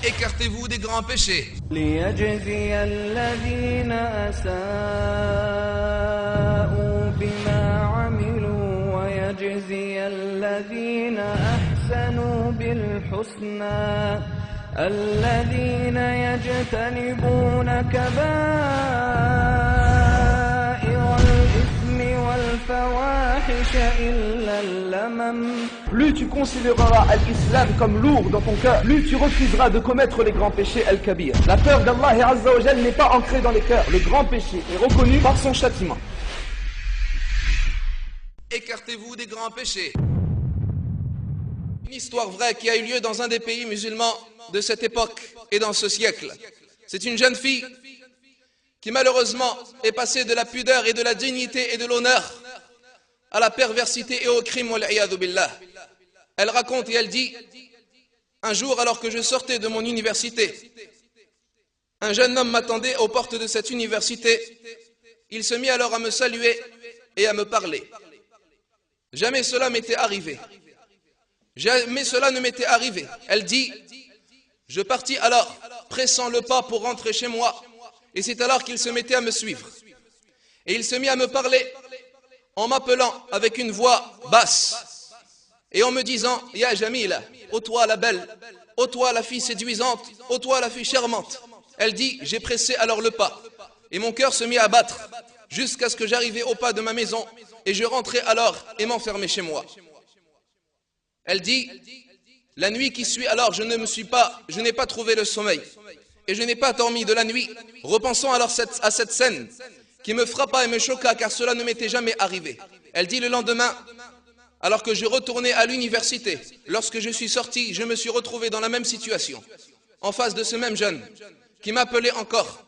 Écartez-vous des grands péchés. ليجزي الذين أساءوا بما عملوا ويجزي الذين أحسنوا بالحسنى الذين يجتنبون كبائر الإثم والفواحش إلا اللمم. Plus tu considéreras l'islam comme lourd dans ton cœur, plus tu refuseras de commettre les grands péchés al-kabir. La peur d'Allah Azza wa Jal n'est pas ancrée dans les cœurs. Le grand péché est reconnu par son châtiment. Écartez-vous des grands péchés. Une histoire vraie qui a eu lieu dans un des pays musulmans de cette époque et dans ce siècle. C'est une jeune fille qui malheureusement est passée de la pudeur et de la dignité et de l'honneur à la perversité et au crime, wal-iyadhu billah. Elle raconte et elle dit: un jour, alors que je sortais de mon université, un jeune homme m'attendait aux portes de cette université. Il se mit alors à me saluer et à me parler. Jamais cela m'était arrivé. Jamais cela ne m'était arrivé. Elle dit: je partis alors, pressant le pas pour rentrer chez moi, et c'est alors qu'il se mettait à me suivre. Et il se mit à me parler en m'appelant avec une voix basse et en me disant: Ya Jamila, ô toi la belle, ô toi la fille séduisante, ô toi la fille charmante. Elle dit: j'ai pressé alors le pas et mon cœur se mit à battre jusqu'à ce que j'arrivais au pas de ma maison et je rentrais alors et m'enfermais chez moi. Elle dit: la nuit qui suit alors je n'ai pas trouvé le sommeil et je n'ai pas dormi de la nuit, repensant alors à cette scène qui me frappa et me choqua car cela ne m'était jamais arrivé. Elle dit: le lendemain, alors que je retournais à l'université, lorsque je suis sorti, je me suis retrouvé dans la même situation, en face de ce même jeune qui m'appelait encore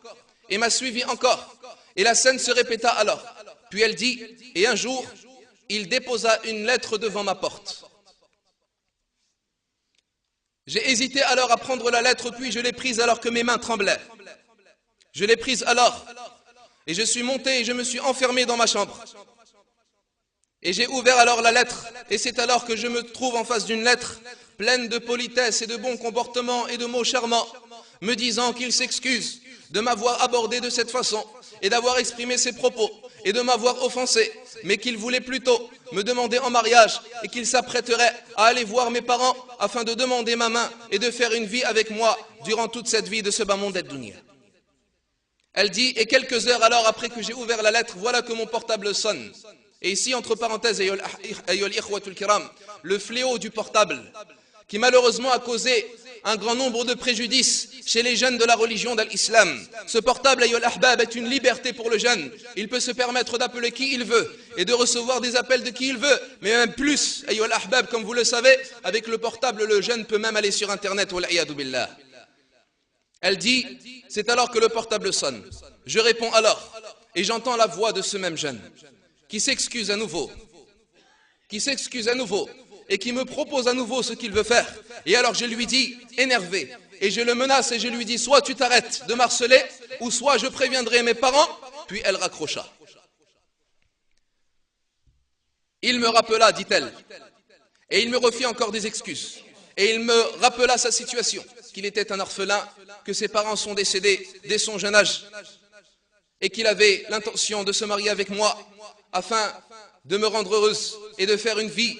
et m'a suivi encore. Et la scène se répéta alors. Puis elle dit: et un jour, il déposa une lettre devant ma porte. J'ai hésité alors à prendre la lettre, puis je l'ai prise alors que mes mains tremblaient. Je l'ai prise alors, et je suis monté et je me suis enfermé dans ma chambre. Et j'ai ouvert alors la lettre, et c'est alors que je me trouve en face d'une lettre pleine de politesse et de bon comportement et de mots charmants, me disant qu'il s'excuse de m'avoir abordé de cette façon et d'avoir exprimé ses propos et de m'avoir offensé, mais qu'il voulait plutôt me demander en mariage et qu'il s'apprêterait à aller voir mes parents afin de demander ma main et de faire une vie avec moi durant toute cette vie de ce bas monde d'Ad-Dunya. Elle dit: et quelques heures alors après que j'ai ouvert la lettre, voilà que mon portable sonne. Et ici, entre parenthèses, le fléau du portable, qui malheureusement a causé un grand nombre de préjudices chez les jeunes de la religion d'Al-Islam. Ce portable, est une liberté pour le jeune. Il peut se permettre d'appeler qui il veut et de recevoir des appels de qui il veut. Mais même plus, comme vous le savez, avec le portable, le jeune peut même aller sur Internet. Elle dit: c'est alors que le portable sonne. Je réponds alors, et j'entends la voix de ce même jeune qui s'excuse à nouveau, et qui me propose à nouveau ce qu'il veut faire. Et alors je lui dis, énervé, et je le menace et je lui dis: soit tu t'arrêtes de m'harceler, ou soit je préviendrai mes parents. Puis elle raccrocha. Il me rappela, dit-elle, et il me refit encore des excuses. Et il me rappela sa situation, qu'il était un orphelin, que ses parents sont décédés dès son jeune âge, et qu'il avait l'intention de se marier avec moi, afin de me rendre heureuse et de faire une vie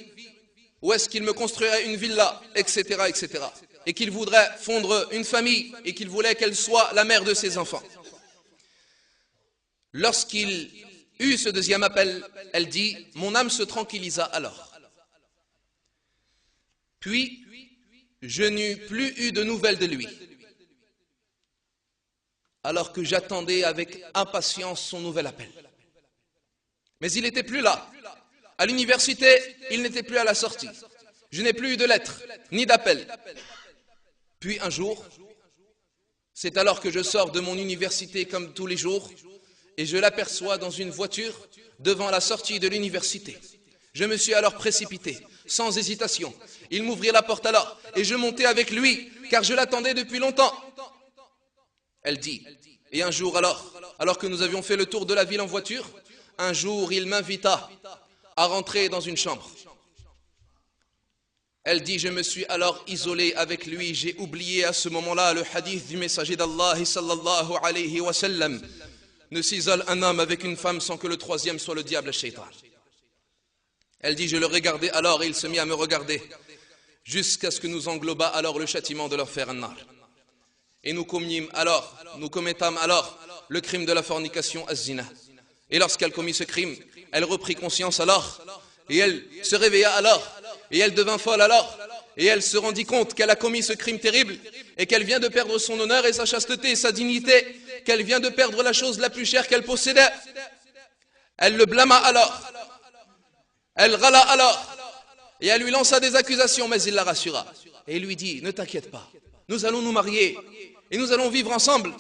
où est-ce qu'il me construirait une villa, etc., etc. Et qu'il voudrait fondre une famille et qu'il voulait qu'elle soit la mère de ses enfants. Lorsqu'il eut ce deuxième appel, elle dit: mon âme se tranquillisa alors. Puis, je n'eus plus eu de nouvelles de lui, alors que j'attendais avec impatience son nouvel appel. Mais il n'était plus là. À l'université, il n'était plus à la sortie. Je n'ai plus eu de lettres, ni d'appels. Puis un jour, c'est alors que je sors de mon université comme tous les jours, et je l'aperçois dans une voiture devant la sortie de l'université. Je me suis alors précipité, sans hésitation. Il m'ouvrit la porte alors, et je montai avec lui, car je l'attendais depuis longtemps. Elle dit: et un jour alors que nous avions fait le tour de la ville en voiture, un jour il m'invita à rentrer dans une chambre. Elle dit, je me suis alors isolée avec lui, j'ai oublié à ce moment-là le hadith du messager d'Allah sallallahu alayhi wa sallam. Ne s'isole un homme avec une femme sans que le troisième soit le diable shaitan. Elle dit, je le regardais alors et il se mit à me regarder jusqu'à ce que nous engloba alors le châtiment de l'enfer an-nar. Et nous commettâmes alors le crime de la fornication az-zina. Et lorsqu'elle commit ce crime, elle reprit conscience alors et elle se réveilla alors et elle devint folle alors et elle se rendit compte qu'elle a commis ce crime terrible et qu'elle vient de perdre son honneur et sa chasteté et sa dignité, qu'elle vient de perdre la chose la plus chère qu'elle possédait. Elle le blâma alors, elle râla alors et elle lui lança des accusations, mais il la rassura et il lui dit, ne t'inquiète pas, nous allons nous marier et nous allons vivre ensemble.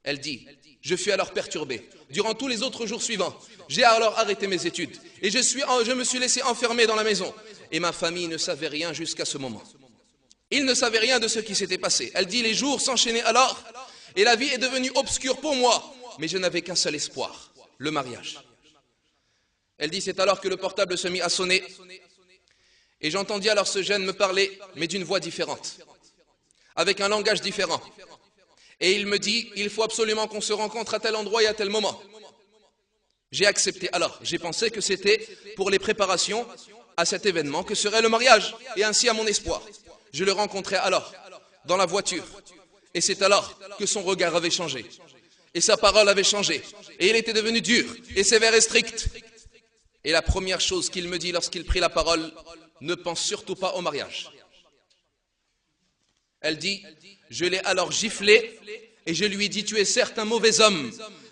Elle dit, je fus alors perturbé. Durant tous les autres jours suivants, j'ai alors arrêté mes études et je me suis laissé enfermer dans la maison. Et ma famille ne savait rien jusqu'à ce moment. Ils ne savaient rien de ce qui s'était passé. Elle dit, les jours s'enchaînaient alors et la vie est devenue obscure pour moi. Mais je n'avais qu'un seul espoir, le mariage. Elle dit, c'est alors que le portable se mit à sonner et j'entendis alors ce jeune me parler, mais d'une voix différente, avec un langage différent. Et il me dit, il faut absolument qu'on se rencontre à tel endroit et à tel moment. J'ai accepté alors. J'ai pensé que c'était pour les préparations à cet événement que serait le mariage. Et ainsi à mon espoir. Je le rencontrai alors, dans la voiture. Et c'est alors que son regard avait changé. Et sa parole avait changé. Et il était devenu dur et sévère et strict. Et la première chose qu'il me dit lorsqu'il prit la parole, ne pense surtout pas au mariage. Elle dit, je l'ai alors giflé et je lui ai dit, tu es certes un mauvais homme,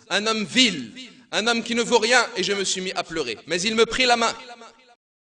un homme vil, un homme qui ne vaut rien, et je me suis mis à pleurer. Mais il me prit la main